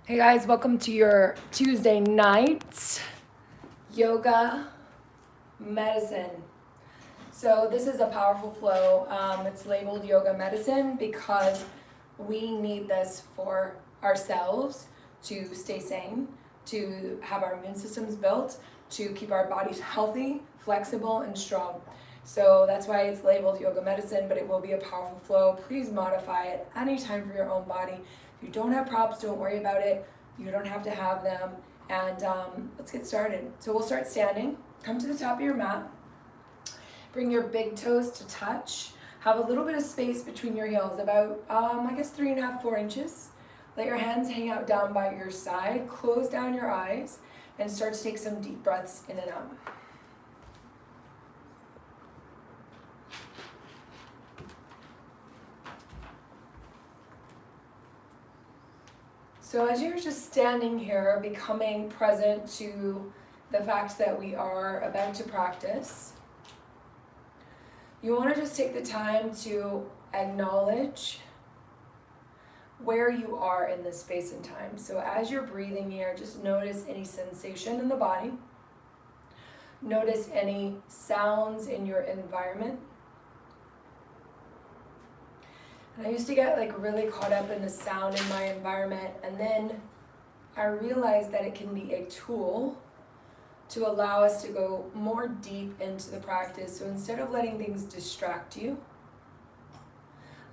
Hey guys, welcome to your Tuesday night yoga medicine. So this is a powerful flow. It's labeled yoga medicine because we need this for ourselves to stay sane, to have our immune systems built, to keep our bodies healthy, flexible, and strong. So that's why it's labeled yoga medicine, but it will be a powerful flow. Please modify it anytime for your own body. If you don't have props, don't worry about it. You don't have to have them. And let's get started. So we'll start standing. Come to the top of your mat. Bring your big toes to touch. Have a little bit of space between your heels, about, 3.5, 4 inches. Let your hands hang out down by your side. Close down your eyes and start to take some deep breaths in and out. So as you're just standing here, becoming present to the fact that we are about to practice, you want to just take the time to acknowledge where you are in this space and time. So as you're breathing here, just notice any sensation in the body. Notice any sounds in your environment. And I used to get really caught up in the sound in my environment, and then I realized that it can be a tool to allow us to go more deep into the practice. So instead of letting things distract you,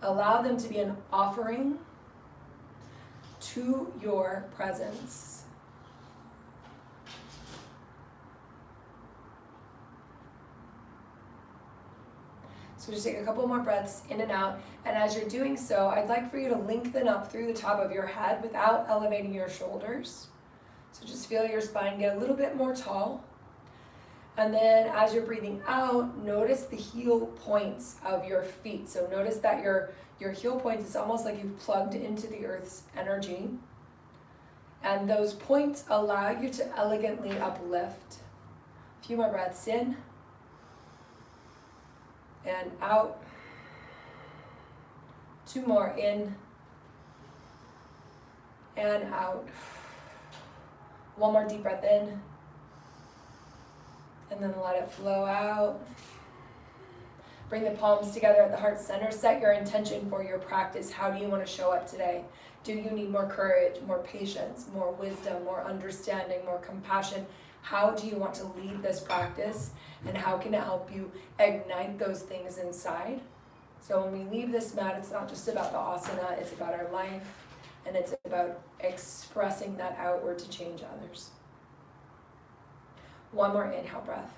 allow them to be an offering to your presence. So just take a couple more breaths in and out. And as you're doing so, I'd like for you to lengthen up through the top of your head without elevating your shoulders. So just feel your spine get a little bit more tall. And then as you're breathing out, notice the heel points of your feet. So notice that your heel points, it's almost like you've plugged into the earth's energy. And those points allow you to elegantly uplift. A few more breaths in and out. 2 more in and out. 1 more deep breath in, and then let it flow out. Bring the palms together at the heart center. Set your intention for your practice. How do you want to show up today? Do you need more courage, more patience, more wisdom, more understanding, more compassion? How do you want to lead this practice? And how can it help you ignite those things inside? So when we leave this mat, it's not just about the asana, it's about our life, and it's about expressing that outward to change others. 1 more inhale breath.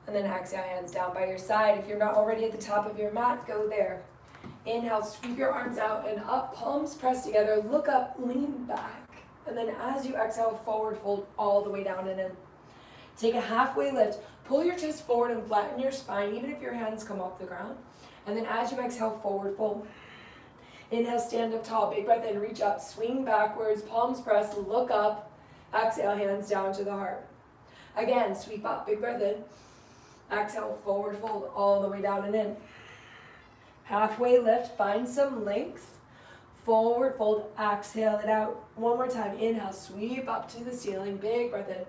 And then exhale, hands down by your side. If you're not already at the top of your mat, go there. Inhale, sweep your arms out and up, palms pressed together, look up, lean back. And then as you exhale, forward fold all the way down and in. Take a halfway lift, pull your chest forward and flatten your spine, even if your hands come off the ground. And then as you exhale, forward fold. Inhale, stand up tall, big breath in, reach up, swing backwards, palms pressed, look up, exhale, hands down to the heart. Again, sweep up, big breath in, exhale, forward fold all the way down and in. Halfway lift, find some length. Forward fold, exhale it out. 1 more time, inhale, sweep up to the ceiling, big breath in.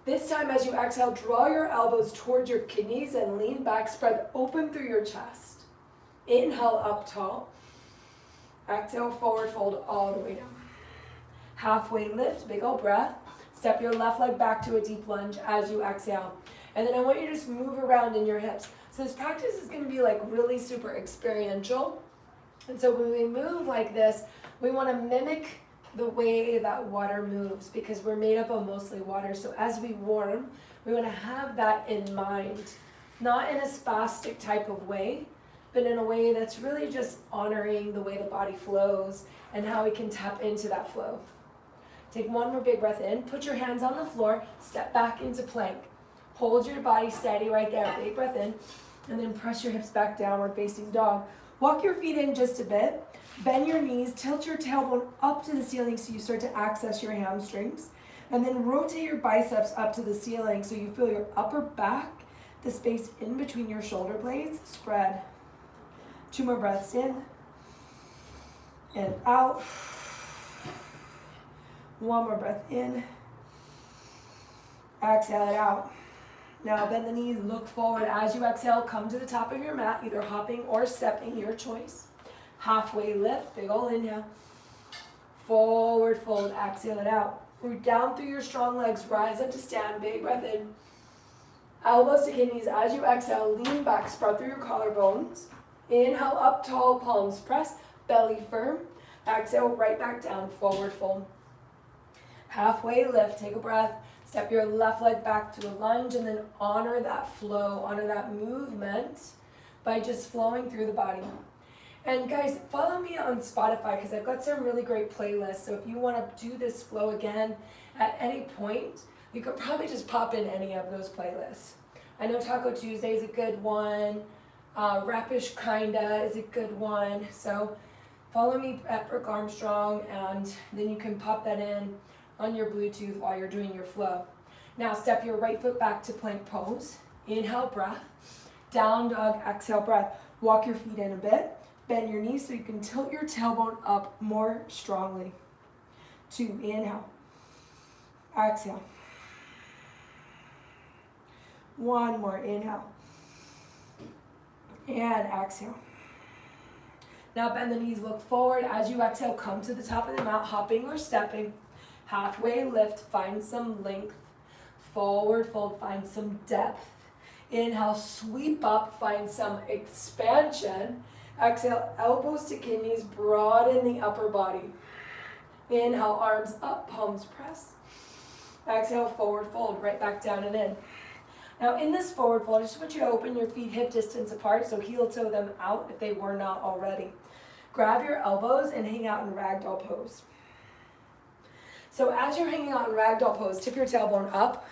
This time as you exhale, draw your elbows towards your kidneys and lean back, spread open through your chest. Inhale, up tall. Exhale, forward fold all the way down. Halfway lift, big old breath. Step your left leg back to a deep lunge as you exhale. And then I want you to just move around in your hips. So this practice is going to be really super experiential. And so when we move like this, we want to mimic the way that water moves because we're made up of mostly water. So as we warm, we want to have that in mind, not in a spastic type of way, but in a way that's really just honoring the way the body flows and how we can tap into that flow. Take 1 more big breath in, put your hands on the floor, step back into plank. Hold your body steady right there, big breath in, and then press your hips back, downward facing dog. Walk your feet in just a bit, bend your knees, tilt your tailbone up to the ceiling so you start to access your hamstrings, and then rotate your biceps up to the ceiling so you feel your upper back, the space in between your shoulder blades, spread. 2 more breaths in, and out. One more breath in. Exhale it out. Now bend the knees, look forward. As you exhale, come to the top of your mat, either hopping or stepping, your choice. Halfway lift, big ol' inhale. Forward fold, exhale it out. Root down through your strong legs, rise up to stand, big breath in. Elbows to kidneys. As you exhale, lean back, spread through your collarbones. Inhale, up tall, palms press, belly firm. Exhale, right back down, forward fold. Halfway lift, take a breath. Step your left leg back to a lunge and then honor that flow, honor that movement by just flowing through the body. And guys, follow me on Spotify because I've got some really great playlists. So if you want to do this flow again at any point, you could probably just pop in any of those playlists. I know Taco Tuesday is a good one. Rapish Kinda is a good one. So follow me at Brook Armstrong and then you can pop that in on your Bluetooth while you're doing your flow. Now step your right foot back to plank pose. Inhale, breath. Down dog, exhale, breath. Walk your feet in a bit. Bend your knees so you can tilt your tailbone up more strongly. 2, inhale. Exhale. 1 more, inhale. And exhale. Now bend the knees, look forward. As you exhale, come to the top of the mat, hopping or stepping. Halfway lift, find some length. Forward fold, find some depth. Inhale, sweep up, find some expansion. Exhale, elbows to kidneys, broaden the upper body. Inhale, arms up, palms press. Exhale, forward fold, right back down and in. Now in this forward fold, I just want you to open your feet hip distance apart, so heel toe them out if they were not already. Grab your elbows and hang out in ragdoll pose. So as you're hanging out in ragdoll pose, tip your tailbone up.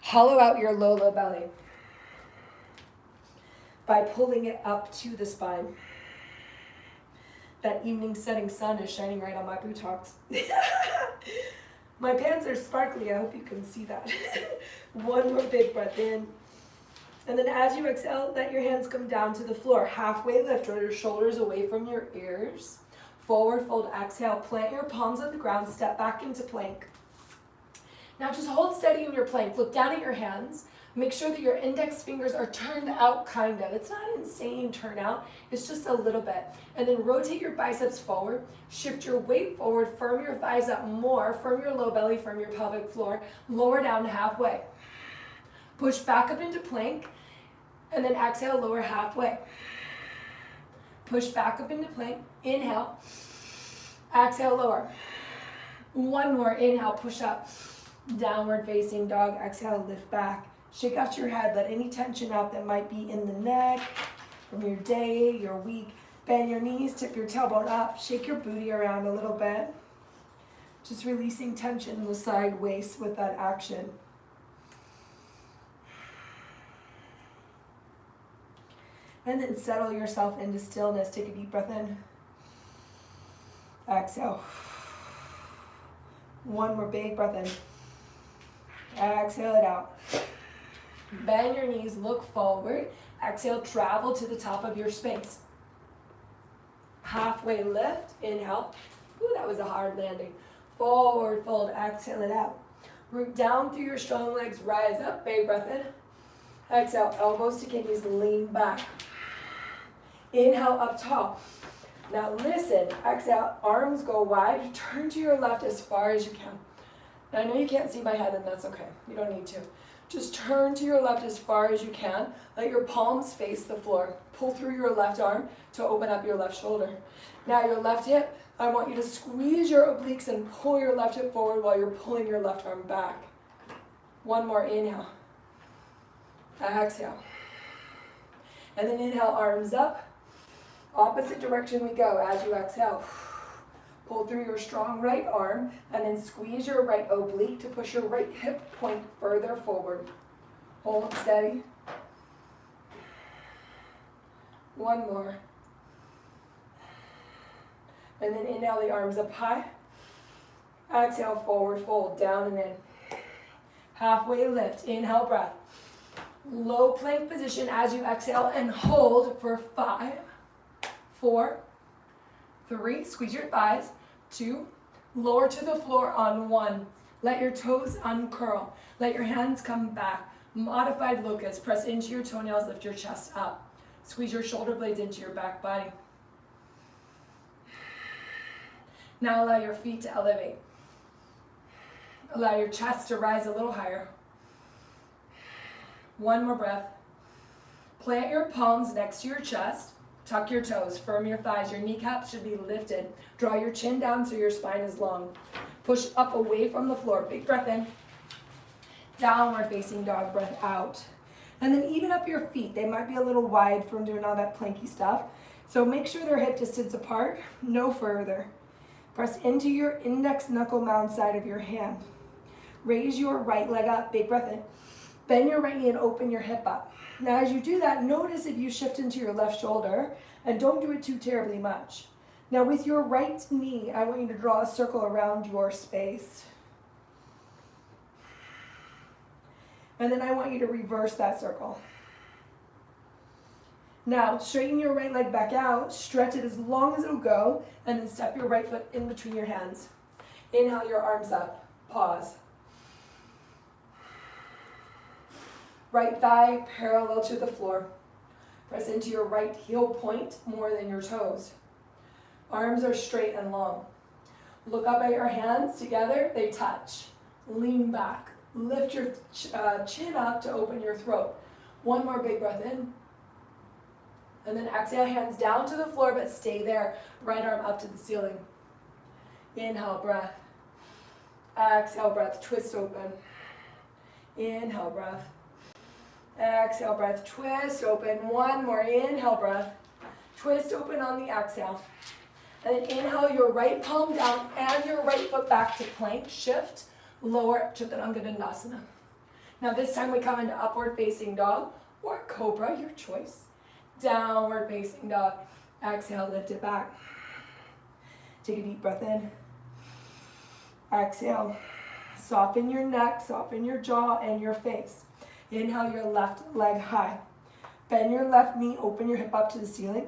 Hollow out your low belly by pulling it up to the spine. That evening setting sun is shining right on my buttocks. My pants are sparkly, I hope you can see that. 1 more big breath in. And then as you exhale, let your hands come down to the floor. Halfway lift, roll your shoulders away from your ears. Forward fold, exhale, plant your palms on the ground, step back into plank. Now just hold steady in your plank, look down at your hands, make sure that your index fingers are turned out kind of. It's not insane turn out, it's just a little bit. And then rotate your biceps forward, shift your weight forward, firm your thighs up more, firm your low belly, firm your pelvic floor, lower down to halfway. Push back up into plank, and then exhale, lower halfway. Push back up into plank, inhale, exhale, lower. 1 more, inhale, push up, downward facing dog, exhale, lift back. Shake out your head, let any tension out that might be in the neck, from your day, your week. Bend your knees, tip your tailbone up, shake your booty around a little bit. Just releasing tension in the side waist with that action. And then settle yourself into stillness. Take a deep breath in. Exhale. 1 more big breath in. Exhale it out. Bend your knees, look forward. Exhale, travel to the top of your space. Halfway lift, inhale. Ooh, that was a hard landing. Forward fold, exhale it out. Root down through your strong legs, rise up, big breath in. Exhale, elbows to kidneys, lean back. Inhale, up tall. Now listen, exhale, arms go wide, turn to your left as far as you can. Now I know you can't see my head and that's okay, you don't need to. Just turn to your left as far as you can. Let your palms face the floor. Pull through your left arm to open up your left shoulder. Now your left hip, I want you to squeeze your obliques and pull your left hip forward while you're pulling your left arm back. 1 more, inhale. Exhale. And then inhale, arms up. Opposite direction we go as you exhale. Pull through your strong right arm and then squeeze your right oblique to push your right hip point further forward. Hold steady. 1 more. And then inhale the arms up high. Exhale, forward fold, down and in. Halfway lift, inhale, breath. Low plank position as you exhale and hold for 5, 4, 3, squeeze your thighs. 2, lower to the floor on 1. Let your toes uncurl. Let your hands come back. Modified locust. Press into your toenails, lift your chest up. Squeeze your shoulder blades into your back body. Now allow your feet to elevate. Allow your chest to rise a little higher. One more breath. Plant your palms next to your chest. Tuck your toes, firm your thighs. Your kneecaps should be lifted. Draw your chin down so your spine is long. Push up away from the floor. Big breath in. Downward facing dog, breath out. And then even up your feet. They might be a little wide from doing all that planky stuff. So make sure they're hip distance apart, no further. Press into your index knuckle mound side of your hand. Raise your right leg up, big breath in. Bend your right knee and open your hip up. Now as you do that, notice if you shift into your left shoulder, and don't do it too terribly much. Now with your right knee, I want you to draw a circle around your space. And then I want you to reverse that circle. Now, straighten your right leg back out, stretch it as long as it'll go, and then step your right foot in between your hands. Inhale your arms up, pause. Right thigh parallel to the floor. Press into your right heel point more than your toes. Arms are straight and long. Look up at your hands together, they touch. Lean back. Lift your chin up to open your throat. One more big breath in. And then exhale, hands down to the floor, but stay there. Right arm up to the ceiling. Inhale, breath. Exhale, breath, twist open. Inhale, breath. Exhale, breath, twist open. One more, inhale, breath. Twist open on the exhale. And then inhale your right palm down and your right foot back to plank. Shift. Lower Chaturanga Dandasana. Now this time we come into upward facing dog or cobra, your choice. Downward facing dog. Exhale, lift it back. Take a deep breath in. Exhale. Soften your neck, soften your jaw and your face. Inhale your left leg high. Bend your left knee, open your hip up to the ceiling.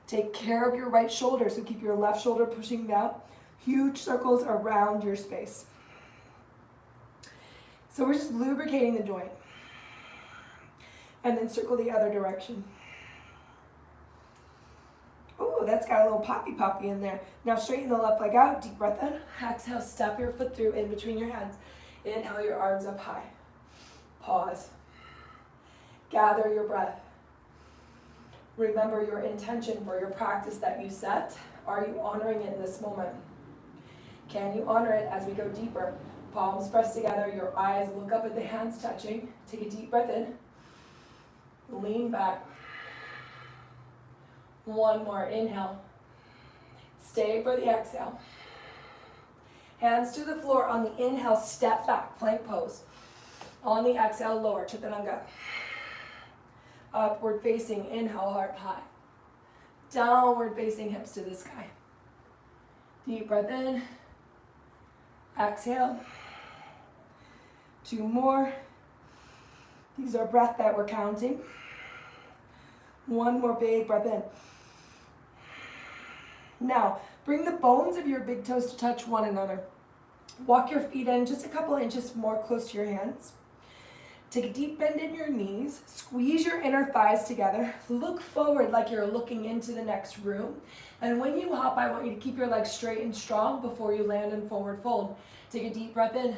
Take care of your right shoulder, so keep your left shoulder pushing down. Huge circles around your space. So we're just lubricating the joint. And then circle the other direction. Oh, that's got a little poppy in there. Now straighten the left leg out, deep breath in. Exhale, step your foot through in between your hands. Inhale your arms up high. Pause. Gather your breath. Remember your intention for your practice that you set. Are you honoring it in this moment? Can you honor it as we go deeper? Palms pressed together, your eyes look up at the hands touching. Take a deep breath in. Lean back. One more, inhale. Stay for the exhale. Hands to the floor on the inhale, step back, plank pose. On the exhale, lower, Chaturanga. Upward facing, inhale, heart high. Downward facing, hips to the sky. Deep breath in. Exhale. 2 more. These are breath that we're counting. 1 more big breath in. Now, bring the bones of your big toes to touch one another. Walk your feet in just a couple inches more close to your hands. Take a deep bend in your knees. Squeeze your inner thighs together. Look forward like you're looking into the next room. And when you hop, I want you to keep your legs straight and strong before you land in forward fold. Take a deep breath in.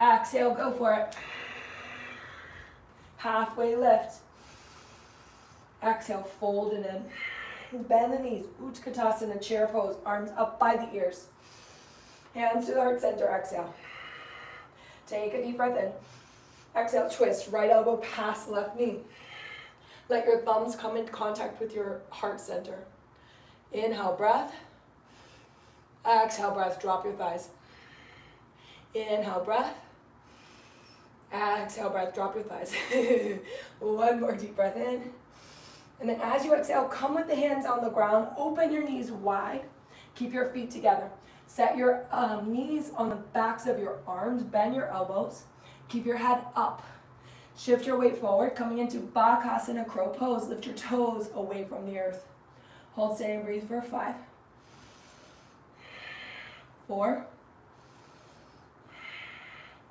Exhale, go for it. Halfway lift. Exhale, fold it in. Bend the knees. Utkatasana, chair pose. Arms up by the ears. Hands to the heart center. Exhale. Take a deep breath in. Exhale, twist. Right elbow past left knee. Let your thumbs come in contact with your heart center. Inhale, breath. Exhale, breath. Drop your thighs. Inhale, breath. Exhale, breath. Drop your thighs. 1 more deep breath in. And then as you exhale, come with the hands on the ground. Open your knees wide. Keep your feet together. Set your knees on the backs of your arms. Bend your elbows. Keep your head up. Shift your weight forward. Coming into Bakasana, crow pose. Lift your toes away from the earth. Hold steady and breathe for 5, 4,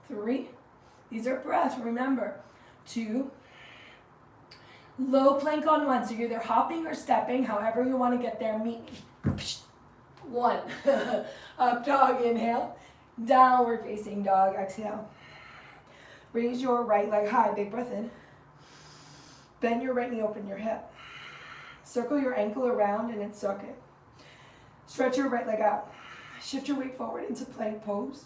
3, these are breaths, remember, 2, low plank on 1, so you're either hopping or stepping, however you want to get there, meet me. 1, up dog, inhale, downward facing dog, exhale. Raise your right leg high, big breath in. Bend your right knee, open your hip. Circle your ankle around in its socket. Stretch your right leg out. Shift your weight forward into plank pose.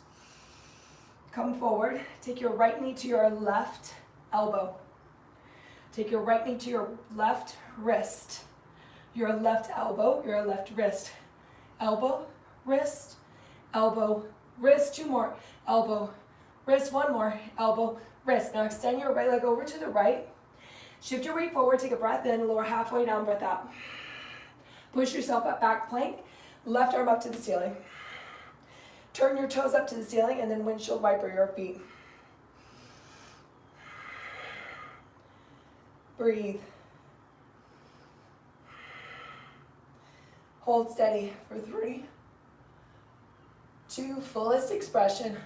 Come forward, take your right knee to your left elbow. Take your right knee to your left wrist. Your left elbow, your left wrist. Elbow, wrist, elbow, wrist, 2 more. Elbow, wrist, 1 more. Elbow, wrist. Now extend your right leg over to the right. Shift your weight forward, take a breath in, lower halfway down, breath out. Push yourself up, back plank, left arm up to the ceiling. Turn your toes up to the ceiling and then windshield wiper your feet. Breathe. Hold steady for 3, 2, fullest expression.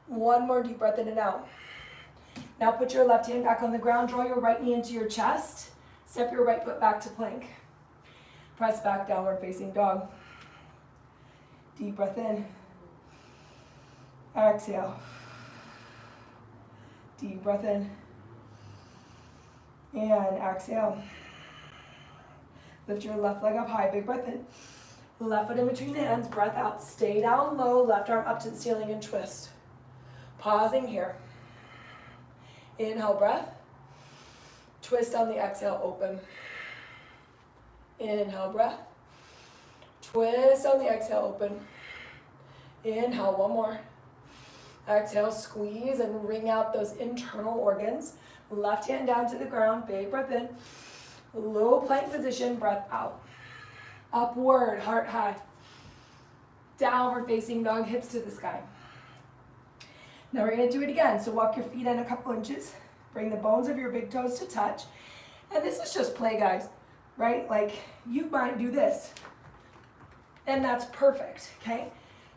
1 more deep breath in and out. Now put your left hand back on the ground, draw your right knee into your chest, step your right foot back to plank. Press back, downward facing dog. Deep breath in. Exhale. Deep breath in. And exhale. Lift your left leg up high, big breath in. Left foot in between the hands, breath out. Stay down low, left arm up to the ceiling and twist. Pausing here. Inhale, breath. Twist on the exhale, open. Inhale, breath. Twist on the exhale, open. Inhale, 1 more. Exhale, squeeze and wring out those internal organs. Left hand down to the ground, big breath in. Low plank position, breath out. Upward, heart high. Downward facing dog, hips to the sky. Now we're going to do it again. So walk your feet in a couple inches. Bring the bones of your big toes to touch. And this is just play, guys, right? Like you might do this. And that's perfect, okay?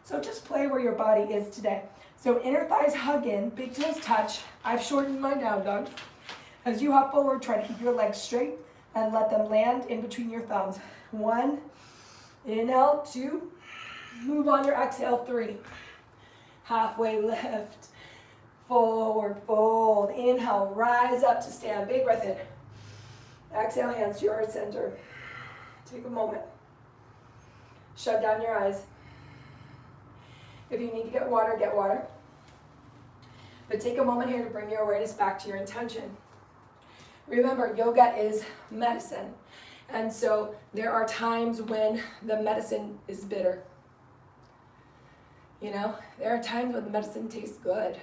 So just play where your body is today. So inner thighs hug in, big toes touch. I've shortened my down dog. As you hop forward, try to keep your legs straight and let them land in between your thumbs. 1, inhale, 2, move on your exhale, 3. Halfway lift, forward fold. Inhale, rise up to stand, big breath in. Exhale, hands to your heart center. Take a moment. Shut down your eyes. If you need to get water, get water. But take a moment here to bring your awareness back to your intention. Remember, yoga is medicine. And so there are times when the medicine is bitter. You know, there are times when the medicine tastes good.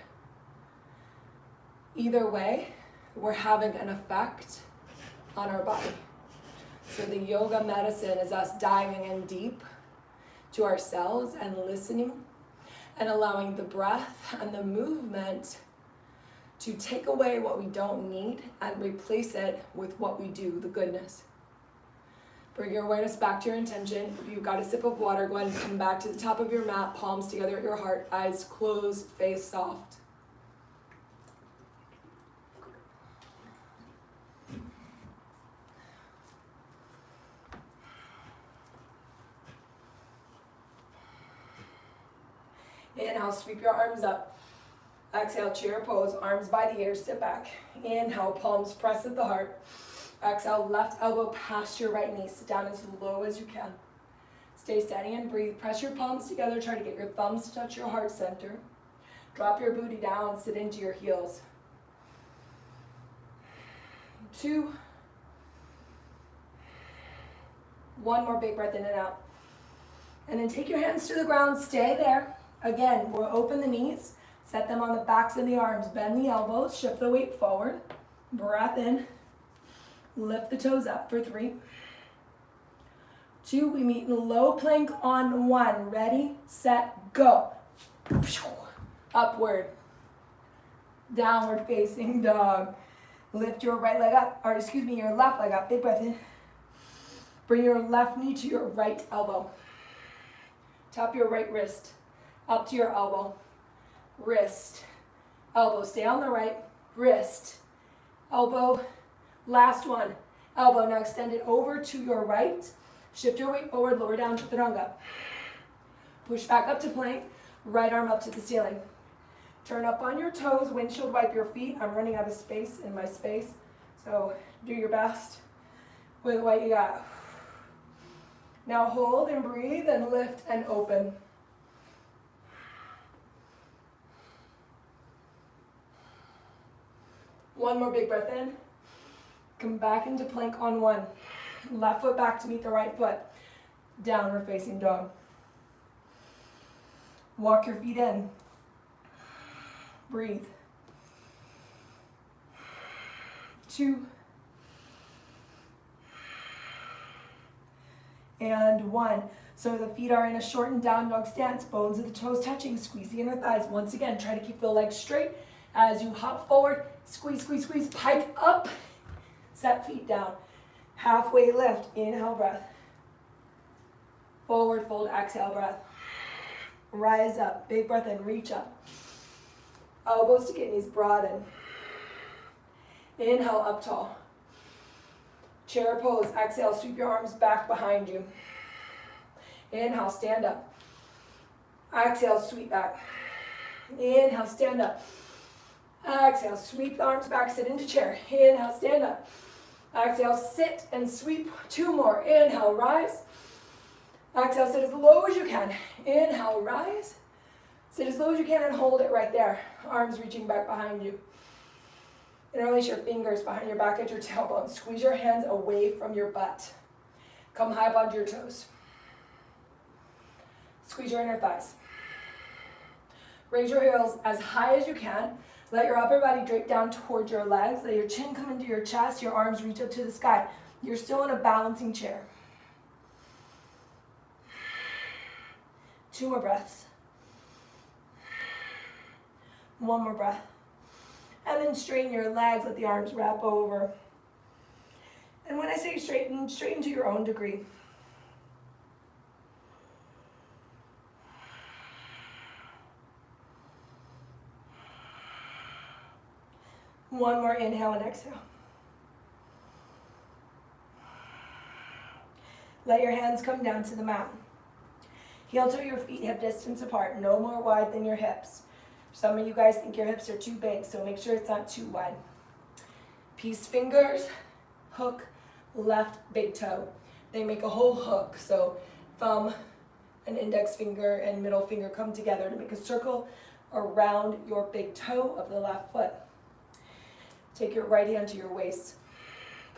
Either way, we're having an effect on our body. So the yoga medicine is us diving in deep to ourselves and listening and allowing the breath and the movement to take away what we don't need and replace it with what we do, the goodness. Bring your awareness back to your intention. If you've got a sip of water, go ahead and come back to the top of your mat, palms together at your heart, eyes closed, face soft. Inhale, sweep your arms up. Exhale, chair pose, arms by the ears, sit back. Inhale, palms press at the heart. Exhale, left elbow past your right knee. Sit down as low as you can. Stay steady and breathe. Press your palms together. Try to get your thumbs to touch your heart center. Drop your booty down. Sit into your heels. 2. 1 more big breath in and out. And then take your hands to the ground. Stay there. Again, we'll open the knees. Set them on the backs of the arms. Bend the elbows. Shift the weight forward. Breath in. Lift the toes up for 3. 2, we meet in low plank on 1. Ready, set, go. Upward. Downward facing dog. Lift your right leg up, or excuse me, your left leg up. Big breath in. Bring your left knee to your right elbow. Tap your right wrist up to your elbow. Wrist, elbow, stay on the right, wrist, elbow, last one, elbow. Now extend it over to your right. Shift your weight forward, lower down, chaturanga. Push back up to plank, right arm up to the ceiling. Turn up on your toes, windshield wipe your feet. I'm running out of space in my space, so do your best with what you got. Now hold and breathe and lift and open. One more big breath in. Come back into plank on one. Left foot back to meet the right foot. Downward facing dog. Walk your feet in. Breathe. 2. And 1. So the feet are in a shortened down dog stance. Bones of the toes touching. Squeeze the inner thighs. Once again, try to keep the legs straight. As you hop forward, squeeze, squeeze, squeeze. Pike up. Set feet down. Halfway lift. Inhale, breath. Forward fold, exhale, breath. Rise up. Big breath in. Reach up. Elbows to kidneys, broaden. Inhale, up tall. Chair pose. Exhale, sweep your arms back behind you. Inhale, stand up. Exhale, sweep back. Inhale, stand up. Exhale, sweep the arms back, sit into chair. Inhale, stand up. Exhale, sit and sweep. 2 more. Inhale, rise. Exhale, sit as low as you can. Inhale, rise. Sit as low as you can and hold it right there. Arms reaching back behind you. Interlace your fingers behind your back at your tailbone. Squeeze your hands away from your butt. Come high up onto your toes. Squeeze your inner thighs. Raise your heels as high as you can. Let your upper body drape down towards your legs. Let your chin come into your chest. Your arms reach up to the sky. You're still in a balancing chair. 2 more breaths. 1 more breath. And then straighten your legs. Let the arms wrap over. And when I say straighten, straighten to your own degree. One more inhale and exhale. Let your hands come down to the mat. Heel toe your feet hip distance apart, no more wide than your hips. Some of you guys think your hips are too big, so make sure it's not too wide. Peace fingers, hook, left big toe. They make a whole hook, so thumb and index finger and middle finger come together to make a circle around your big toe of the left foot. Take your right hand to your waist.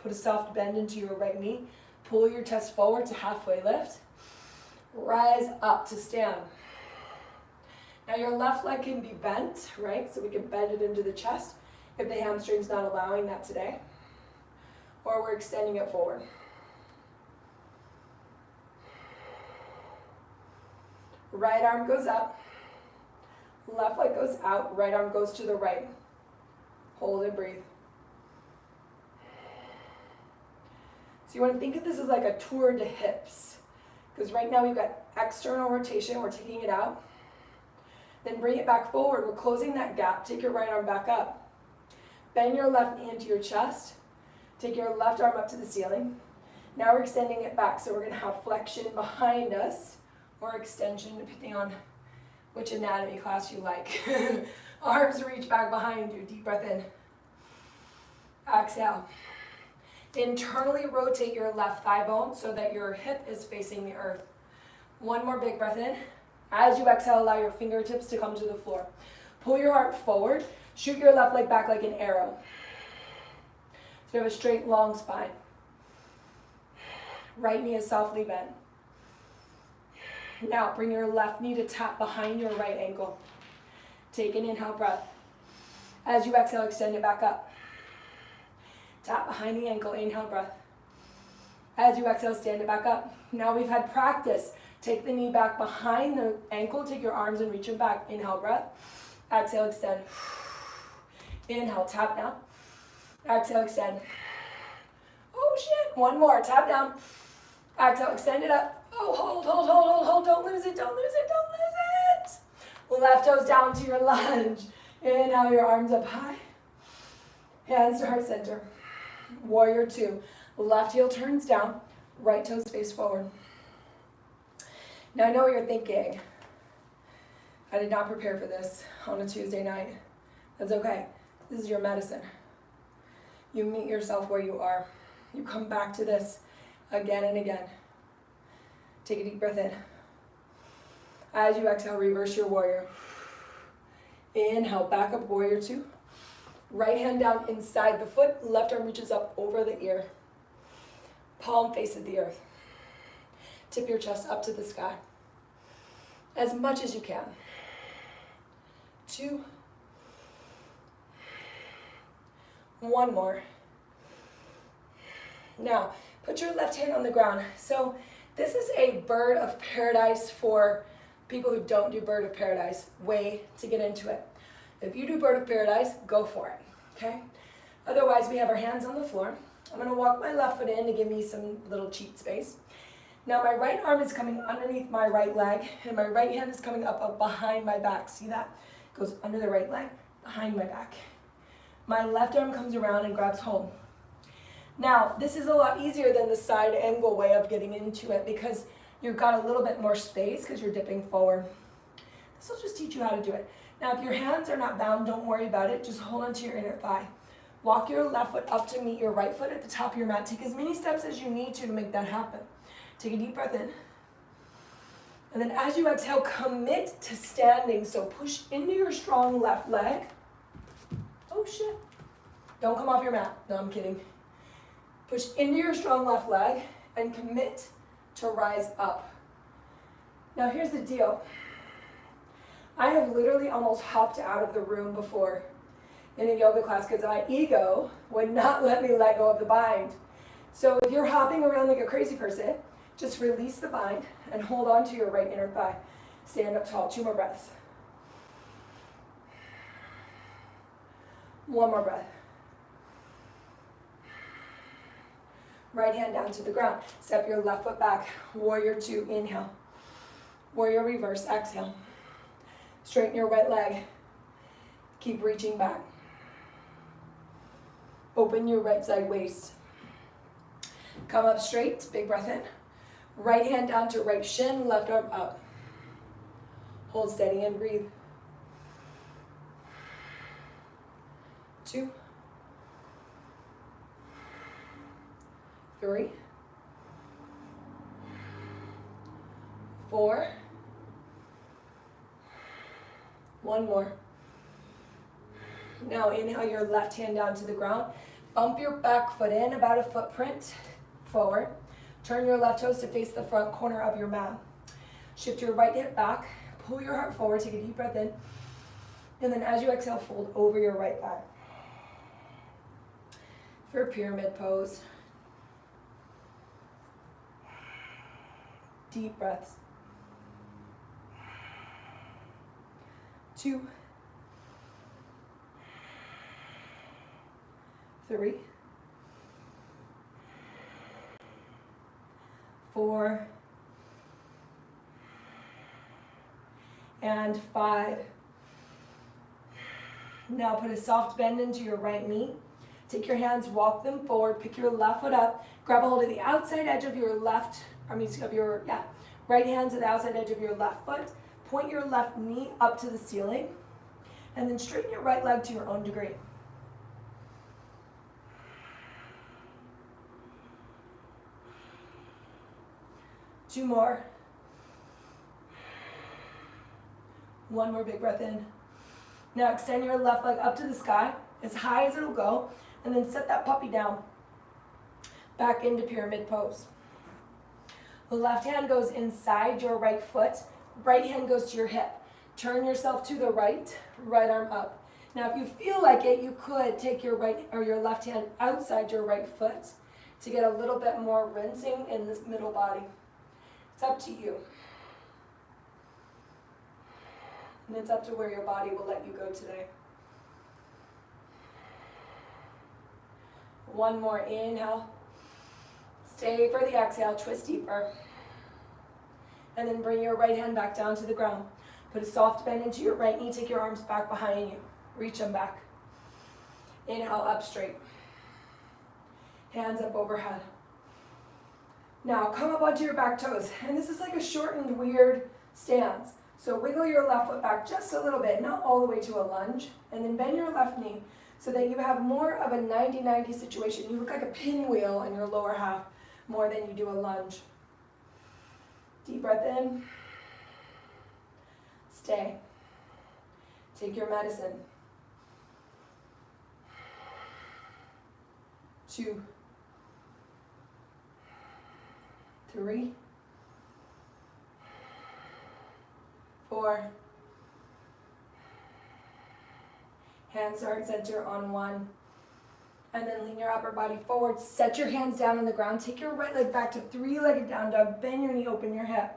Put a soft bend into your right knee. Pull your chest forward to halfway lift. Rise up to stand. Now your left leg can be bent, right? So we can bend it into the chest if the hamstring's not allowing that today. Or we're extending it forward. Right arm goes up. Left leg goes out. Right arm goes to the right. Hold and breathe. So you want to think of this as like a tour de hips. Because right now we've got external rotation, we're taking it out. Then bring it back forward, we're closing that gap. Take your right arm back up. Bend your left knee into your chest. Take your left arm up to the ceiling. Now we're extending it back, so we're going to have flexion behind us, or extension depending on which anatomy class you like. Arms reach back behind you, deep breath in. Exhale. Internally rotate your left thigh bone so that your hip is facing the earth. 1 more big breath in. As you exhale, allow your fingertips to come to the floor. Pull your heart forward. Shoot your left leg back like an arrow. So you have a straight, long spine. Right knee is softly bent. Now bring your left knee to tap behind your right ankle. Take an inhale breath. As you exhale, extend it back up. Tap behind the ankle, inhale breath. As you exhale, stand it back up. Now we've had practice. Take the knee back behind the ankle, take your arms and reach them back. Inhale, breath. Exhale, extend. Inhale, tap down. Exhale, extend. Oh shit, 1 more, tap down. Exhale, extend it up. Oh, hold, hold, hold, hold, hold. Don't lose it, don't lose it, don't lose it. Left toes down to your lunge. Inhale, your arms up high. Hands to heart center. Warrior two. Left heel turns down. Right toes face forward. Now I know what you're thinking. I did not prepare for this on a Tuesday night. That's okay. This is your medicine. You meet yourself where you are. You come back to this again and again. Take a deep breath in. As you exhale, reverse your warrior. Inhale, back up, warrior two. Right hand down inside the foot. Left arm reaches up over the ear. Palm faces the earth. Tip your chest up to the sky. As much as you can. 2. 1 more. Now, put your left hand on the ground. So this is a bird of paradise for people who don't do bird of paradise way to get into it. If you do bird of paradise, go for it, okay? Otherwise, we have our hands on the floor. I'm gonna walk my left foot in to give me some little cheat space. Now my right arm is coming underneath my right leg, and my right hand is coming up behind my back. See that? Goes under the right leg, behind my back. My left arm comes around and grabs hold. Now, this is a lot easier than the side angle way of getting into it because you've got a little bit more space because you're dipping forward. This will just teach you how to do it. Now, if your hands are not bound, don't worry about it. Just hold onto your inner thigh. Walk your left foot up to meet your right foot at the top of your mat. Take as many steps as you need to make that happen. Take a deep breath in. And then as you exhale, commit to standing. So push into your strong left leg. Oh shit. Don't come off your mat. No, I'm kidding. Push into your strong left leg and commit to rise up. Now here's the deal. I have literally almost hopped out of the room before in a yoga class because my ego would not let me let go of the bind. So if you're hopping around like a crazy person, just release the bind and hold on to your right inner thigh. Stand up tall. 2 more breaths. 1 more breath. Right hand down to the ground. Step your left foot back. Warrior two. Inhale. Warrior reverse. Exhale. Straighten your right leg. Keep reaching back. Open your right side waist. Come up straight. Big breath in. Right hand down to right shin. Left arm up. Hold steady and breathe. 2. 3. 4. 1 more. Now inhale your left hand down to the ground. Bump your back foot in about a footprint forward. Turn your left toes to face the front corner of your mat. Shift your right hip back. Pull your heart forward. Take a deep breath in. And then as you exhale, fold over your right thigh. For pyramid pose. Deep breaths. 2. 3. 4. And 5. Now put a soft bend into your right knee. Take your hands, walk them forward, pick your left foot up, grab a hold of the outside edge of your right hand to the outside edge of your left foot. Point your left knee up to the ceiling, and then straighten your right leg to your own degree. Two more. 1 more big breath in. Now extend your left leg up to the sky, as high as it'll go, and then set that puppy down. Back into pyramid pose. The left hand goes inside your right foot. Right hand goes to your hip. Turn yourself to the right, right arm up. Now if you feel like it, you could take your right or your left hand outside your right foot to get a little bit more rinsing in this middle body. It's up to you. And it's up to where your body will let you go today. 1 more inhale. Stay for the exhale, twist deeper. And then bring your right hand back down to the ground. Put a soft bend into your right knee. Take your arms back behind you. Reach them back. Inhale, up straight. Hands up overhead. Now come up onto your back toes. And this is like a shortened, weird stance. So wiggle your left foot back just a little bit, not all the way to a lunge. And then bend your left knee so that you have more of a 90-90 situation. You look like a pinwheel in your lower half more than you do a lunge. Deep breath in. Stay. Take your medicine. 2, 3, 4. Hands heart center on 1. And then lean your upper body forward. Set your hands down on the ground. Take your right leg back to 3-legged down dog. Bend your knee, open your hip.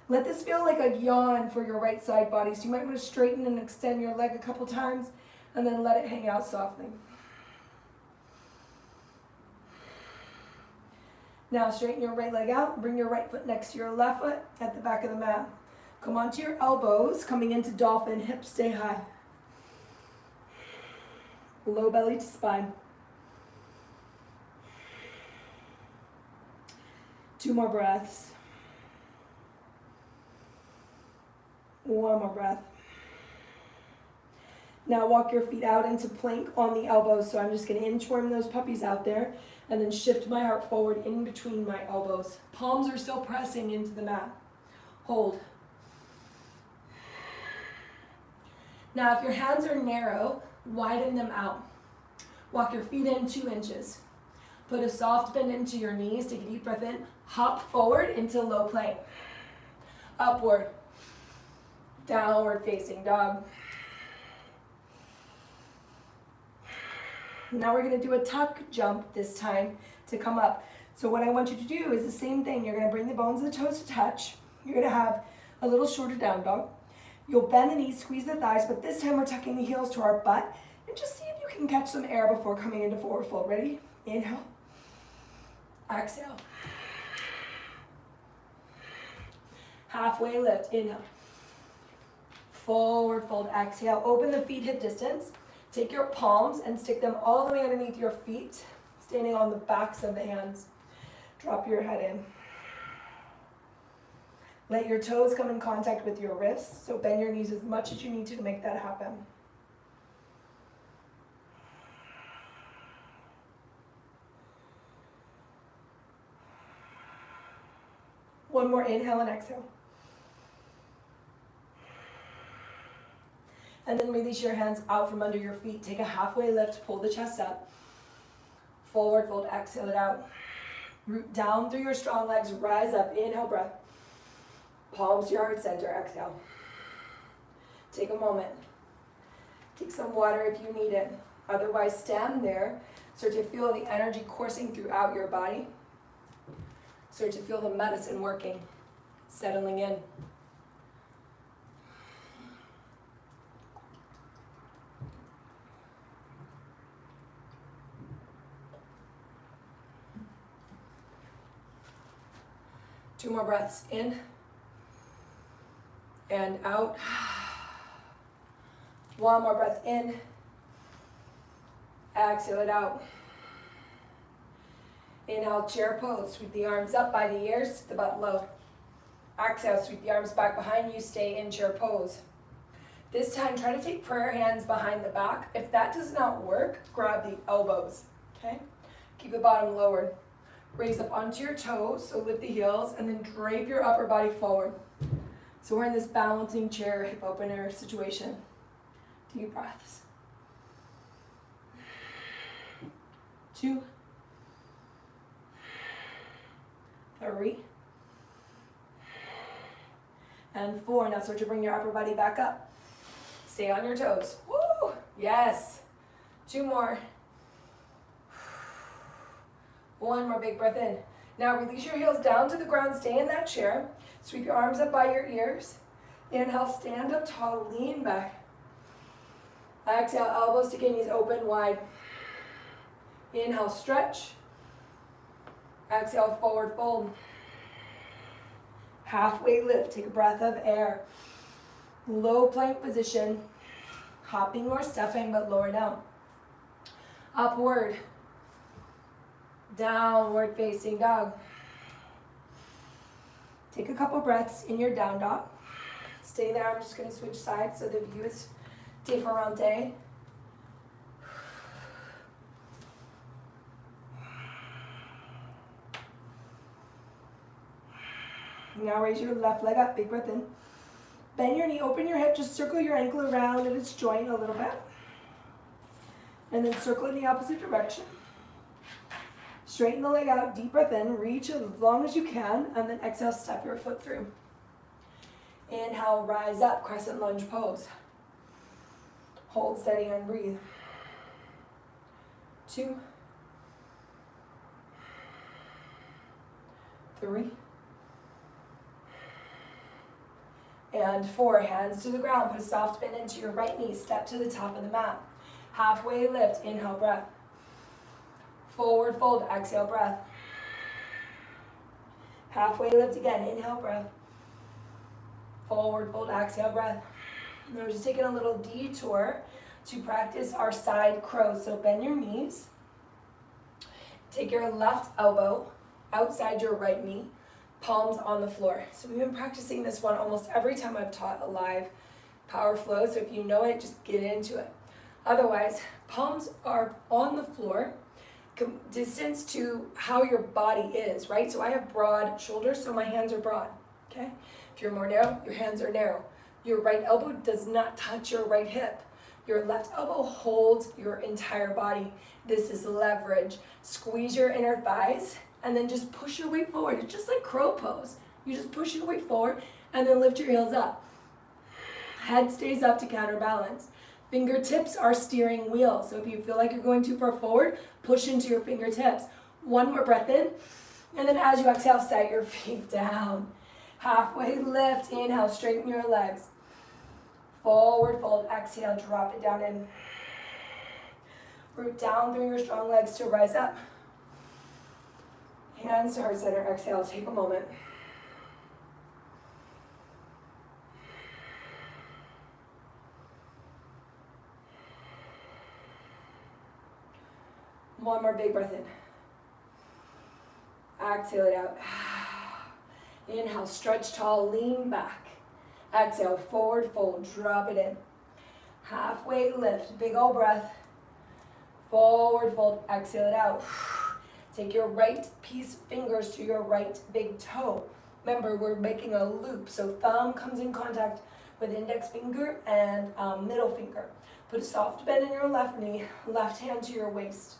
Let this feel like a yawn for your right side body. So you might want to straighten and extend your leg a couple times and then let it hang out softly. Now straighten your right leg out. Bring your right foot next to your left foot at the back of the mat. Come onto your elbows, coming into dolphin, hips stay high. Low belly to spine. 2 more breaths. 1 more breath. Now walk your feet out into plank on the elbows. So I'm just going to inchworm those puppies out there and then shift my heart forward in between my elbows. Palms are still pressing into the mat. Hold. Now if your hands are narrow, widen them out. Walk your feet in 2 inches. Put a soft bend into your knees. Take a deep breath in. Hop forward into low plank. Upward. Downward facing dog. Now we're going to do a tuck jump this time to come up. So what I want you to do is the same thing. You're going to bring the bones of the toes to touch. You're going to have a little shorter down dog. You'll bend the knees, squeeze the thighs, but this time we're tucking the heels to our butt. And just see if you can catch some air before coming into forward fold. Ready? Inhale. Exhale. Halfway lift. Inhale. Forward fold. Exhale. Open the feet hip distance. Take your palms and stick them all the way underneath your feet, standing on the backs of the hands. Drop your head in. Let your toes come in contact with your wrists, so bend your knees as much as you need to make that happen. One more inhale and exhale. And then release your hands out from under your feet. Take a halfway lift, pull the chest up. Forward fold, exhale it out. Root down through your strong legs, rise up, inhale, breath. Palms to your heart center, exhale. Take a moment. Take some water if you need it. Otherwise, stand there. Start to feel the energy coursing throughout your body. Start to feel the medicine working, settling in. Two more breaths in and out. One more breath in. Exhale it out. Inhale, chair pose. Sweep the arms up by the ears, the butt low. Exhale, sweep the arms back behind you. Stay in chair pose. This time, try to take prayer hands behind the back. If that does not work, grab the elbows, okay? Keep the bottom lowered. Raise up onto your toes, so lift the heels, and then drape your upper body forward. So we're in this balancing chair, hip opener situation. Deep breaths. 2, 3, and 4. Now start to bring your upper body back up. Stay on your toes. Woo! Yes. 2 more. 1 more big breath in. Now release your heels down to the ground. Stay in that chair. Sweep your arms up by your ears. Inhale, stand up tall, lean back. Exhale, elbows to knees open wide. Inhale, stretch. Exhale, forward fold. Halfway lift, take a breath of air. Low plank position, hopping or stepping, but lower down. Upward, downward facing dog. Take a couple breaths in your down dog. Stay there, I'm just gonna switch sides so the view is differente. Now raise your left leg up, big breath in. Bend your knee, open your hip, just circle your ankle around at its joint a little bit. And then circle in the opposite direction. Straighten the leg out, deep breath in, reach as long as you can, and then exhale, step your foot through. Inhale, rise up, crescent lunge pose. Hold steady and breathe. 2, 3, and 4. Hands to the ground, put a soft bend into your right knee, step to the top of the mat. Halfway lift, inhale, breath. Forward fold, exhale, breath. Halfway lift again, inhale, breath. Forward fold, exhale, breath. Now we're just taking a little detour to practice our side crows. So bend your knees. Take your left elbow outside your right knee, palms on the floor. So we've been practicing this one almost every time I've taught a live power flow. So if you know it, just get into it. Otherwise, palms are on the floor, distance to how your body is, right? So I have broad shoulders, so my hands are broad, okay? If you're more narrow, your hands are narrow. Your right elbow does not touch your right hip. Your left elbow holds your entire body. This is leverage. Squeeze your inner thighs and then just push your weight forward. It's just like crow pose. You just push your weight forward and then lift your heels up. Head stays up to counterbalance. Fingertips are steering wheel. So if you feel like you're going too far forward, push into your fingertips. One more breath in. And then as you exhale, set your feet down. Halfway lift, inhale, straighten your legs. Forward fold, exhale, drop it down in. Root down through your strong legs to rise up. Hands to heart center, exhale, take a moment. One more big breath in. Exhale it out. Inhale, stretch tall, lean back. Exhale, forward fold, drop it in. Halfway lift, big old breath. Forward fold, exhale it out. Take your right fingers to your right big toe. Remember, we're making a loop, so thumb comes in contact with index finger and middle finger. Put a soft bend in your left knee, left hand to your waist.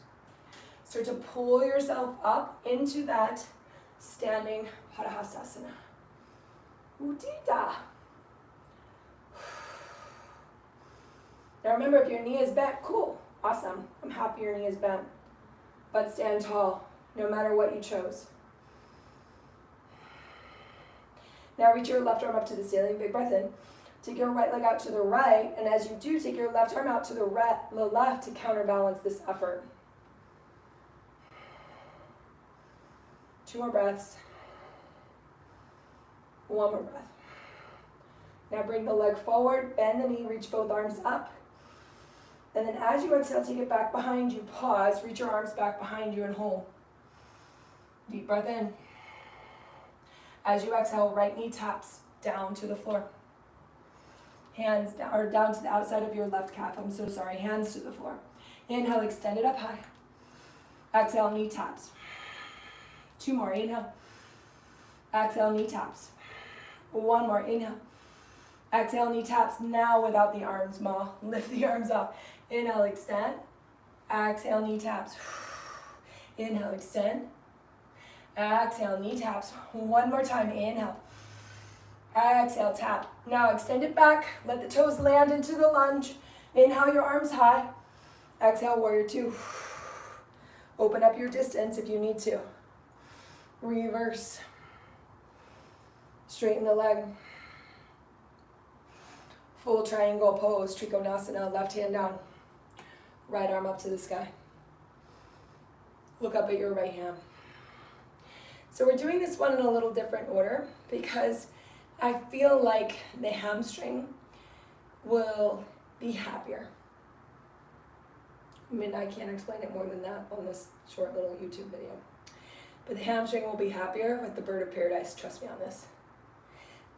Start to pull yourself up into that standing Padahastasana. Udita. Now remember, if your knee is bent, cool, awesome. I'm happy your knee is bent. But stand tall, no matter what you chose. Now reach your left arm up to the ceiling, big breath in. Take your right leg out to the right, and as you do, take your left arm out to the left to counterbalance this effort. 2 more breaths. 1 more breath. Now bring the leg forward, bend the knee, reach both arms up. And then as you exhale, take it back behind you, pause, reach your arms back behind you and hold. Deep breath in. As you exhale, right knee taps down to the floor. Hands down, or down to the outside of your left calf, I'm so sorry, hands to the floor. Inhale, extend it up high. Exhale, knee taps. 2 more, inhale. Exhale, knee taps. 1 more, inhale. Exhale, knee taps, now without the arms, Ma. Lift the arms up. Inhale, extend. Exhale, knee taps. Inhale, extend. Exhale, knee taps. 1 more time, inhale. Exhale, tap. Now extend it back. Let the toes land into the lunge. Inhale, your arms high. Exhale, warrior 2. Open up your distance if you need to. Reverse. Straighten the leg. Full triangle pose, Trikonasana, left hand down. Right arm up to the sky. Look up at your right hand. So we're doing this one in a little different order because I feel like the hamstring will be happier. I mean, I can't explain it more than that on this short little YouTube video. But the hamstring will be happier with the bird of paradise, trust me on this.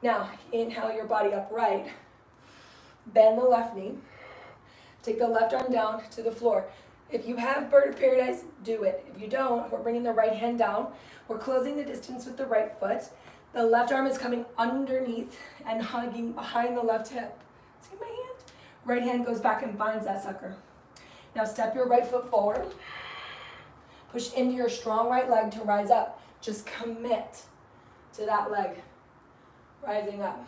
Now, inhale your body upright. Bend the left knee. Take the left arm down to the floor. If you have bird of paradise, do it. If you don't, we're bringing the right hand down. We're closing the distance with the right foot. The left arm is coming underneath and hugging behind the left hip. See my hand? Right hand goes back and binds that sucker. Now step your right foot forward. Push into your strong right leg to rise up. Just commit to that leg rising up.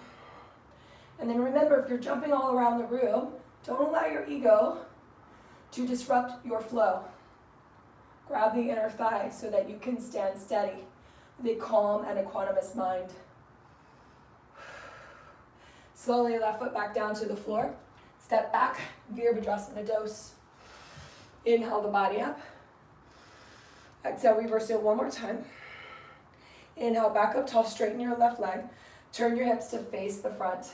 And then remember, if you're jumping all around the room, don't allow your ego to disrupt your flow. Grab the inner thigh so that you can stand steady with a calm and equanimous mind. Slowly left foot back down to the floor. Step back, Virabhadrasana dose. Inhale the body up. Exhale, reverse it one more time. Inhale, back up tall, straighten your left leg. Turn your hips to face the front.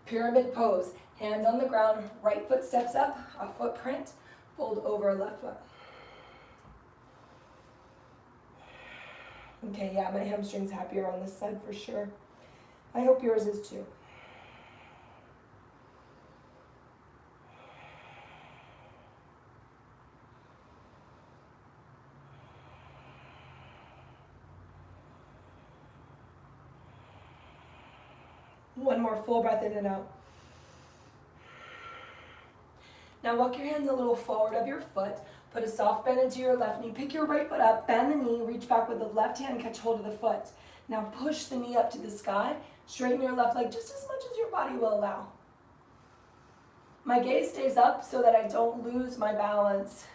Pyramid pose, hands on the ground, right foot steps up, a footprint, fold over left foot. Okay, yeah, my hamstring's happier on this side for sure. I hope yours is too. One more full breath in and out. Now walk your hands a little forward of your foot. Put a soft bend into your left knee. Pick your right foot up, bend the knee, reach back with the left hand, catch hold of the foot. Now push the knee up to the sky. Straighten your left leg just as much as your body will allow. My gaze stays up so that I don't lose my balance.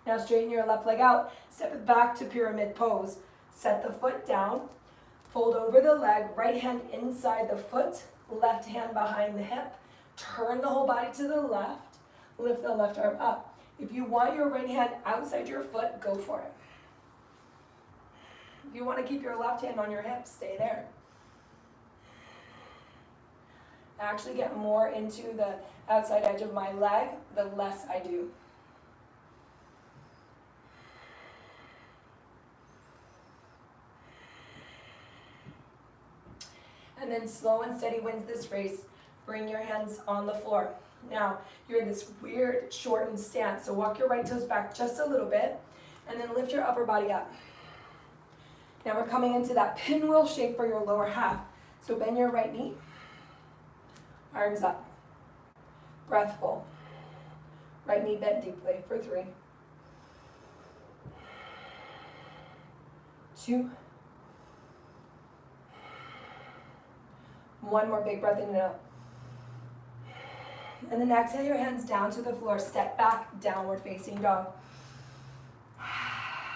Now straighten your left leg out, step it back to pyramid pose. Set the foot down, fold over the leg, right hand inside the foot, left hand behind the hip. Turn the whole body to the left, lift the left arm up. If you want your right hand outside your foot, go for it. If you want to keep your left hand on your hip, stay there. I actually get more into the outside edge of my leg the less I do. And then slow and steady wins this race. Bring your hands on the floor. Now, you're in this weird shortened stance, so walk your right toes back just a little bit, and then lift your upper body up. Now we're coming into that pinwheel shape for your lower half. So bend your right knee, arms up, breath full. Right knee bent deeply for 3, 2, 1 more big breath in and out. And then exhale your hands down to the floor. Step back, downward facing dog.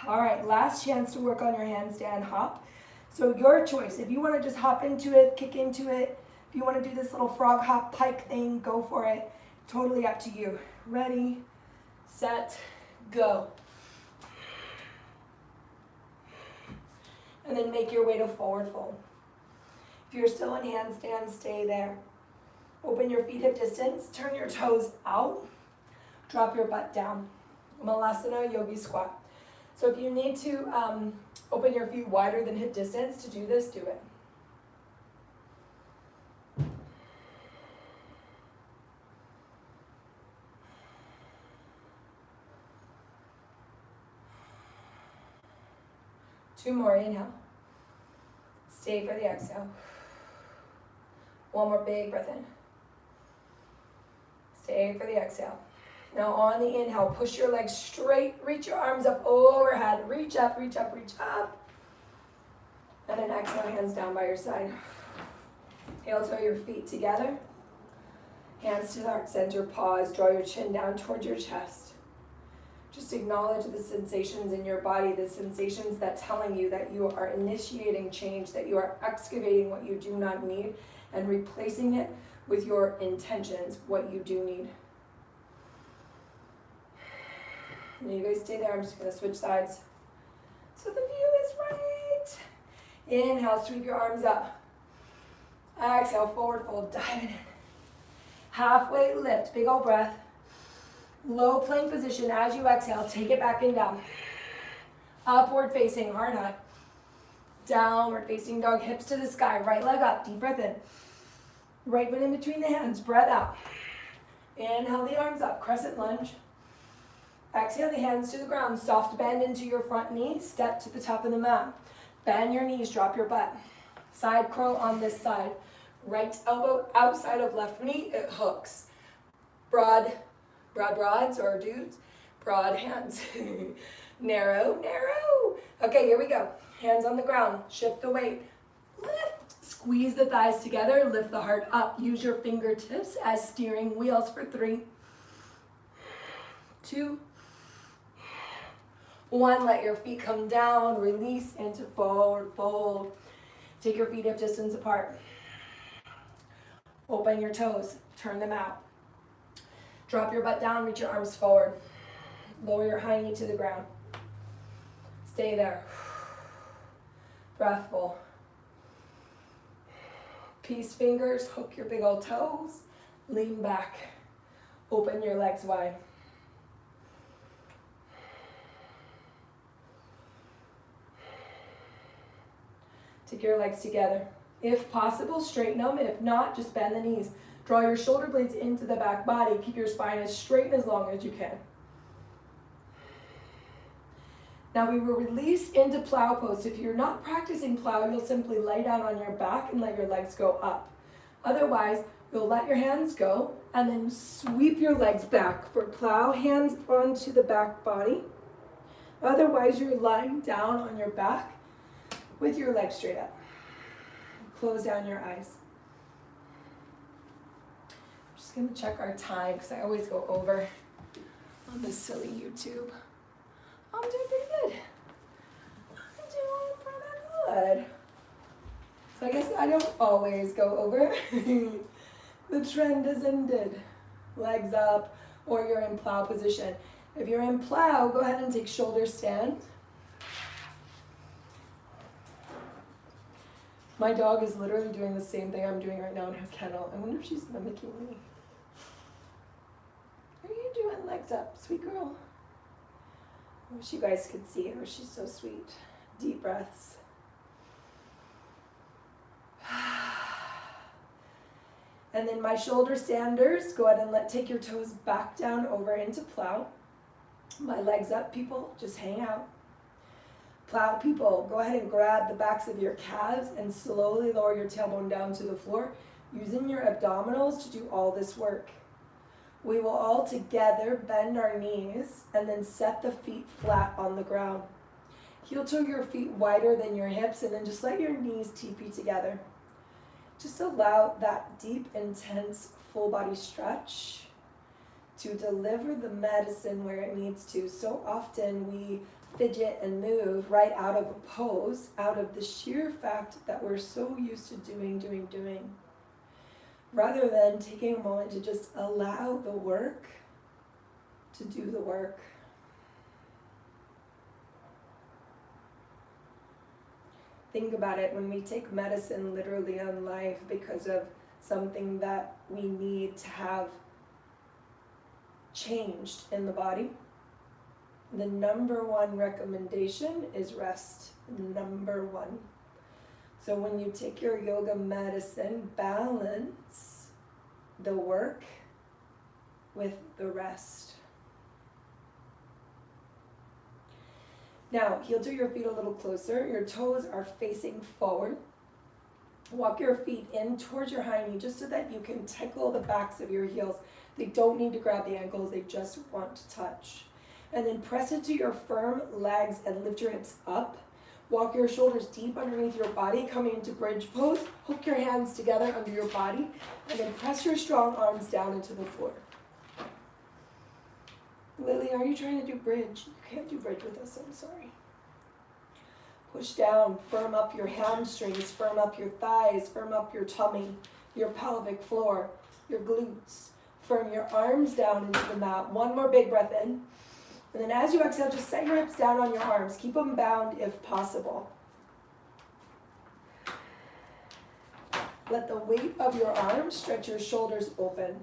All right, last chance to work on your handstand hop. So your choice. If you want to just hop into it, kick into it, if you want to do this little frog hop pike thing, go for it. Totally up to you. Ready, set, go. And then make your way to forward fold. If you're still in handstand, stay there. Open your feet hip distance, turn your toes out, drop your butt down. Malasana, Yogi Squat. So if you need to open your feet wider than hip distance to do this, do it. Two more, inhale. Stay for the exhale. One more big breath in. Stay for the exhale. Now on the inhale, push your legs straight, reach your arms up overhead, reach up, reach up, reach up. And then exhale, hands down by your side. Heel toe your feet together. Hands to the heart center, pause, draw your chin down towards your chest. Just acknowledge the sensations in your body, the sensations that telling you that you are initiating change, that you are excavating what you do not need and replacing it with your intentions, what you do need. And you guys stay there. I'm just going to switch sides so the view is right. Inhale, sweep your arms up. Exhale, forward fold, diving in. Halfway lift, big old breath. Low plank position as you exhale, take it back and down. Upward facing, heart high. Downward facing dog, hips to the sky, right leg up, deep breath in. Right foot in between the hands, breath out. Inhale the arms up, crescent lunge. Exhale the hands to the ground, soft bend into your front knee, step to the top of the mat. Bend your knees, drop your butt. Side curl on this side. Right elbow outside of left knee, it hooks. Broads or dudes, broad hands. Narrow. Okay, here we go. Hands on the ground, shift the weight. Lift, squeeze the thighs together, lift the heart up. Use your fingertips as steering wheels for 3, 2, 1. Let your feet come down, release into forward fold. Take your feet hip distance apart. Open your toes, turn them out. Drop your butt down, reach your arms forward. Lower your high knee to the ground. Stay there. Breath full. Peace fingers, hook your big old toes. Lean back. Open your legs wide. Take your legs together. If possible, straighten them. If not, just bend the knees. Draw your shoulder blades into the back body. Keep your spine as straight and as long as you can. Now we will release into plow pose. If you're not practicing plow, you'll simply lay down on your back and let your legs go up. Otherwise, you'll let your hands go and then sweep your legs back for plow, hands onto the back body. Otherwise, you're lying down on your back with your legs straight up. Close down your eyes. I'm just going to check our time because I always go over on this silly YouTube. I'm doing pretty good. So I guess I don't always go over. The trend has ended. Legs up, or you're in plow position. If you're in plow, go ahead and take shoulder stand. My dog is literally doing the same thing I'm doing right now in her kennel. I wonder if she's mimicking me. What are you doing, legs up, sweet girl? I wish you guys could see her. She's so sweet. Deep breaths. And then my shoulder standers, go ahead and take your toes back down over into plow. My legs up, people, just hang out. Plow, people, go ahead and grab the backs of your calves and slowly lower your tailbone down to the floor, using your abdominals to do all this work. We will all together bend our knees and then set the feet flat on the ground. Heel toe your feet wider than your hips and then just let your knees TP together. Just allow that deep, intense, full body stretch to deliver the medicine where it needs to. So often we fidget and move right out of a pose, out of the sheer fact that we're so used to doing, rather than taking a moment to just allow the work to do the work. Think about it, when we take medicine literally on life because of something that we need to have changed in the body, the number one recommendation is rest. Number one. So when you take your yoga medicine, balance the work with the rest. Now, heel to your feet a little closer. Your toes are facing forward. Walk your feet in towards your high knee just so that you can tickle the backs of your heels. They don't need to grab the ankles, they just want to touch. And then press into your firm legs and lift your hips up. Walk your shoulders deep underneath your body, coming into bridge pose. Hook your hands together under your body, and then press your strong arms down into the floor. Lily, are you trying to do bridge? You can't do bridge with us, I'm sorry. Push down, firm up your hamstrings, firm up your thighs, firm up your tummy, your pelvic floor. your glutes. Firm your arms down into the mat. One more big breath in. And then as you exhale, just set your hips down on your arms. Keep them bound if possible. Let the weight of your arms stretch your shoulders open.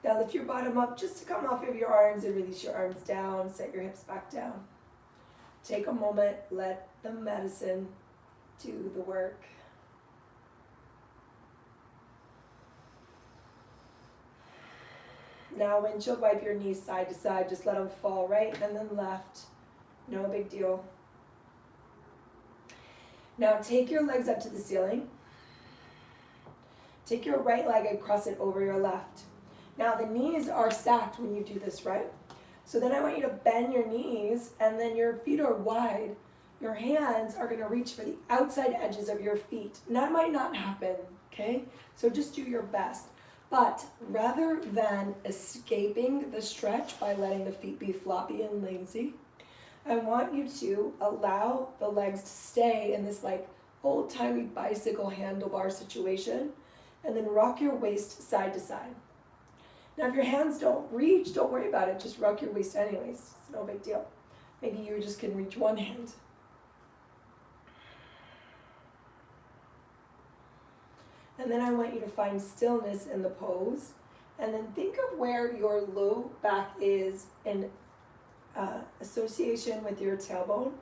Now lift your bottom up just to come off of your arms and release your arms down. Set your hips back down. Take a moment. Let the medicine do the work. Now windshield wipe your knees side to side. Just let them fall right and then left. No big deal. Now take your legs up to the ceiling. Take your right leg and cross it over your left. Now the knees are stacked when you do this, right? So then I want you to bend your knees and then your feet are wide. Your hands are gonna reach for the outside edges of your feet. And that might not happen, okay? So just do your best. But rather than escaping the stretch by letting the feet be floppy and lazy, I want you to allow the legs to stay in this like old-timey bicycle handlebar situation and then rock your waist side to side. Now, if your hands don't reach, don't worry about it. Just rock your waist anyways. It's no big deal. Maybe you just can reach one hand. And then I want you to find stillness in the pose. And then think of where your low back is in association with your tailbone.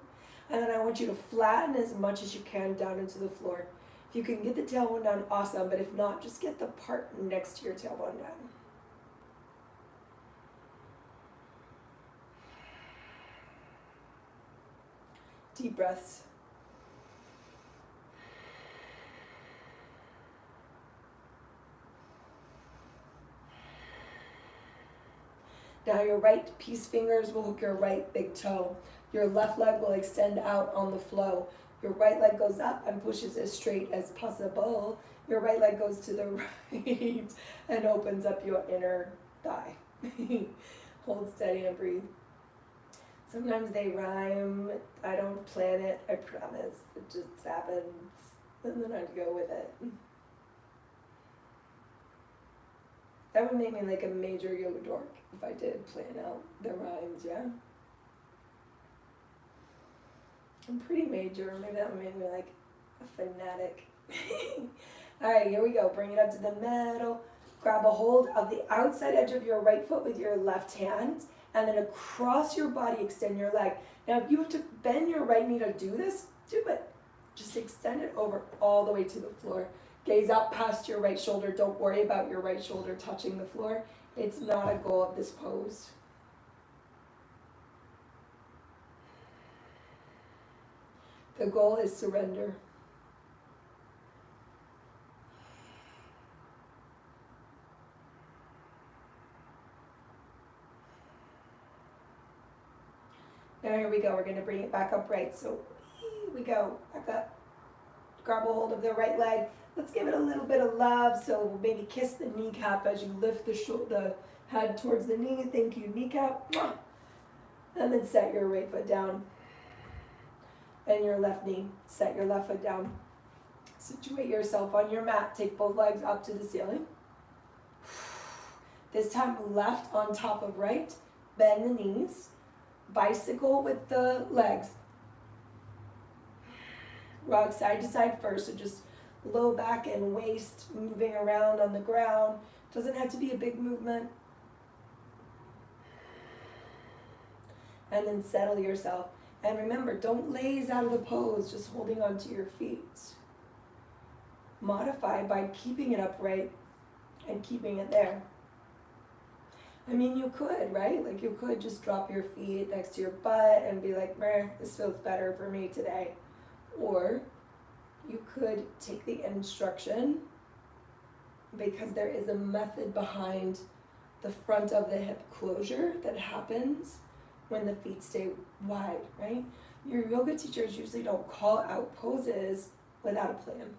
And then I want you to flatten as much as you can down into the floor. If you can get the tailbone down, awesome. But if not, just get the part next to your tailbone down. Deep breaths. Now your right peace fingers will hook your right big toe. Your left leg will extend out on the flow. Your right leg goes up and pushes as straight as possible. Your right leg goes to the right and opens up your inner thigh. Hold steady and breathe. Sometimes they rhyme. I don't plan it, I promise. It just happens. And then I'd go with it. That would make me like a major yoga dork if I did plan out the rhymes, yeah? I'm pretty major. Maybe that would make me like a fanatic. All right, here we go. Bring it up to the middle. Grab a hold of the outside edge of your right foot with your left hand. And then across your body, extend your leg. Now, if you have to bend your right knee to do this, do it. Just extend it over all the way to the floor. Gaze up past your right shoulder. Don't worry about your right shoulder touching the floor. It's not a goal of this pose. The goal is surrender. Now here we go, we're gonna bring it back upright. So here we go, back up. Grab a hold of the right leg. Let's give it a little bit of love. So maybe kiss the kneecap as you lift the head towards the knee. Thank you, kneecap. And then set your right foot down. And your left knee. Set your left foot down. Situate yourself on your mat. Take both legs up to the ceiling. This time left on top of right. Bend the knees. Bicycle with the legs. Rock side to side first, so just low back and waist moving around on the ground. Doesn't have to be a big movement. And then settle yourself. And remember, don't laze out of the pose, just holding onto your feet. Modify by keeping it upright and keeping it there. I mean, you could, right? Like you could just drop your feet next to your butt and be like, meh, this feels better for me today. Or you could take the instruction, because there is a method behind the front of the hip closure that happens when the feet stay wide, right? Your yoga teachers usually don't call out poses without a plan.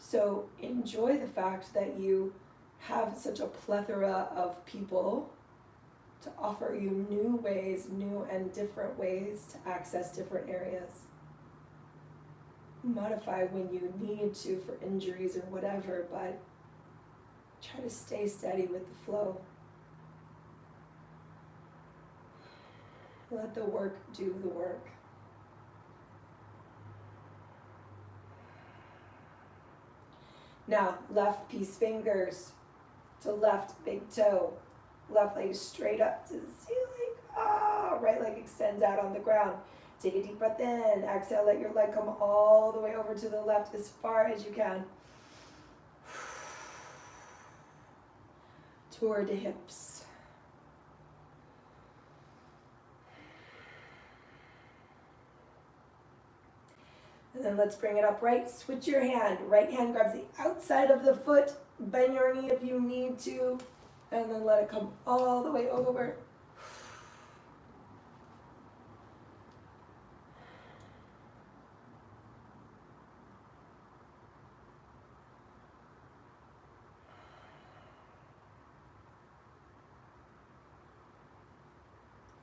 So enjoy the fact that you have such a plethora of people to offer you new ways, new and different ways to access different areas. Modify when you need to for injuries or whatever, but try to stay steady with the flow. Let the work do the work. Now, left peace fingers to left big toe. Left leg straight up to the ceiling. Ah, right leg extends out on the ground. Take a deep breath in. Exhale, let your leg come all the way over to the left as far as you can. Toward the hips. And then let's bring it upright. Switch your hand. Right hand grabs the outside of the foot. Bend your knee if you need to. And then let it come all the way over.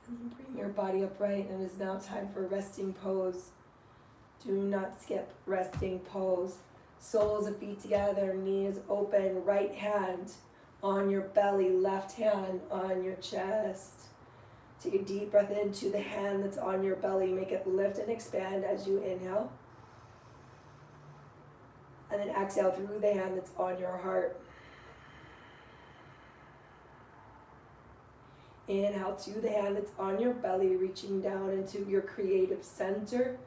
And then bring your body upright, and it is now time for resting pose. Do not skip resting pose. Soles of feet together, knees open, right hand on your belly, left hand on your chest. Take a deep breath into the hand that's on your belly. Make it lift and expand as you inhale. And then exhale through the hand that's on your heart. Inhale to the hand that's on your belly, reaching down into your creative center,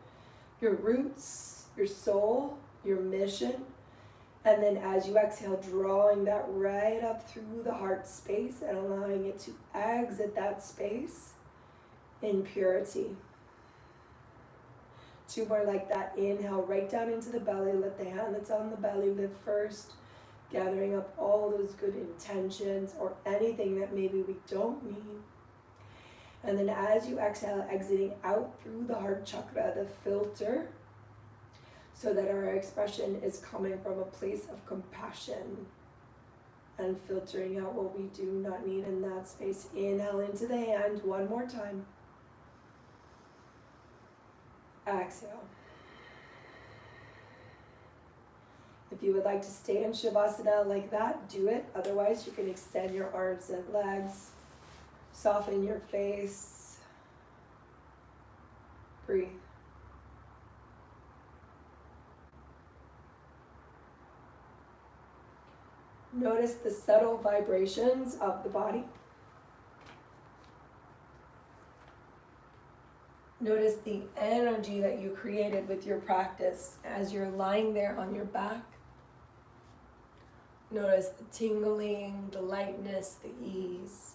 your roots, your soul, your mission. And then as you exhale, drawing that right up through the heart space and allowing it to exit that space in purity. Two more like that. Inhale right down into the belly. Let the hand that's on the belly lift first, gathering up all those good intentions or anything that maybe we don't need. And then as you exhale, exiting out through the heart chakra, the filter, so that our expression is coming from a place of compassion and filtering out what we do not need in that space. Inhale into the hand one more time. Exhale. If you would like to stay in Shavasana like that, do it. Otherwise, you can extend your arms and legs. Soften your face. Breathe. Notice the subtle vibrations of the body. Notice the energy that you created with your practice as you're lying there on your back. Notice the tingling, the lightness, the ease.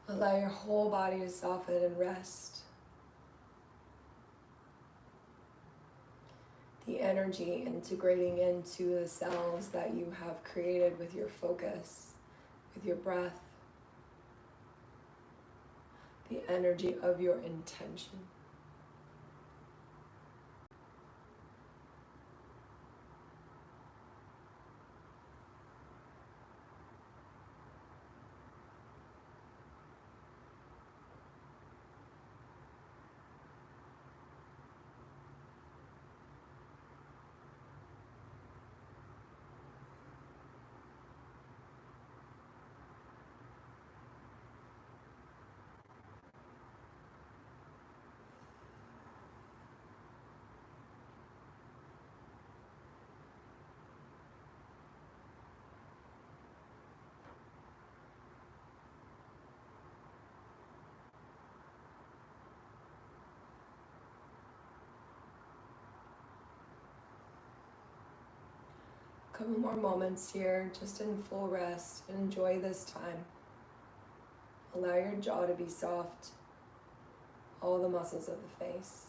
Allow your whole body to soften and rest. The energy integrating into the cells that you have created with your focus, with your breath. The energy of your intention. couple more moments here, just in full rest. Enjoy this time. Allow your jaw to be soft, all the muscles of the face.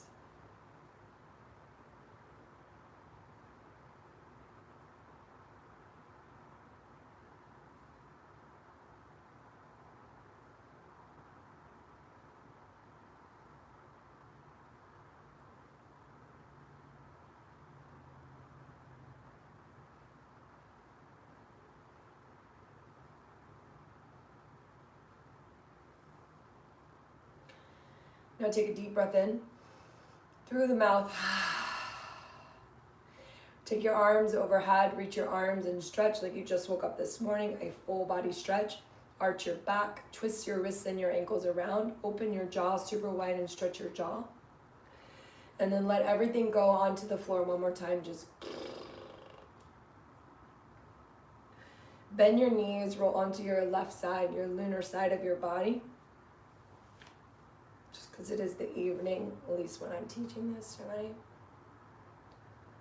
Now take a deep breath in through the mouth. Take your arms overhead, reach your arms and stretch like you just woke up this morning, a full body stretch. Arch your back, twist your wrists and your ankles around, open your jaw super wide and stretch your jaw. And then let everything go onto the floor one more time, just bend your knees, roll onto your left side, your lunar side of your body. Just because it is the evening, at least when I'm teaching this tonight.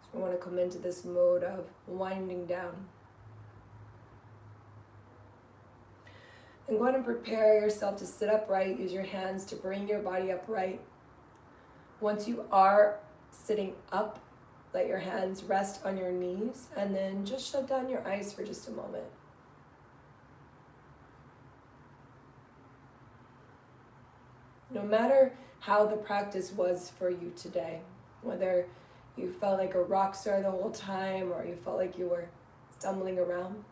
So we want to come into this mode of winding down. And go ahead and prepare yourself to sit upright. Use your hands to bring your body upright. Once you are sitting up, let your hands rest on your knees and then just shut down your eyes for just a moment. No matter how the practice was for you today, whether you felt like a rock star the whole time or you felt like you were stumbling around,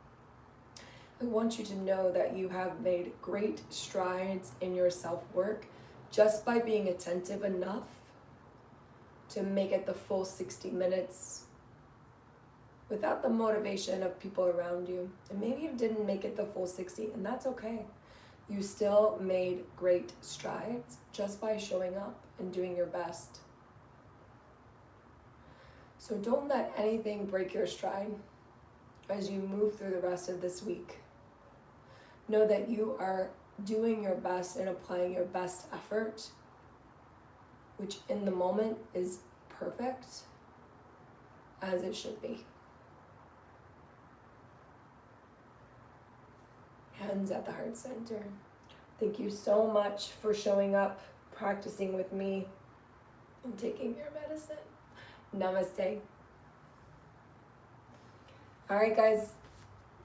I want you to know that you have made great strides in your self-work just by being attentive enough to make it the full 60 minutes without the motivation of people around you. And maybe you didn't make it the full 60, and that's okay. You still made great strides just by showing up and doing your best. So don't let anything break your stride as you move through the rest of this week. Know that you are doing your best and applying your best effort, which in the moment is perfect, as it should be. Hands at the heart center. Thank you so much for showing up, practicing with me, and taking your medicine. Namaste. All right, guys,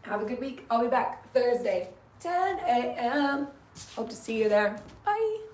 have a good week. I'll be back Thursday, 10 a.m. Hope to see you there. Bye.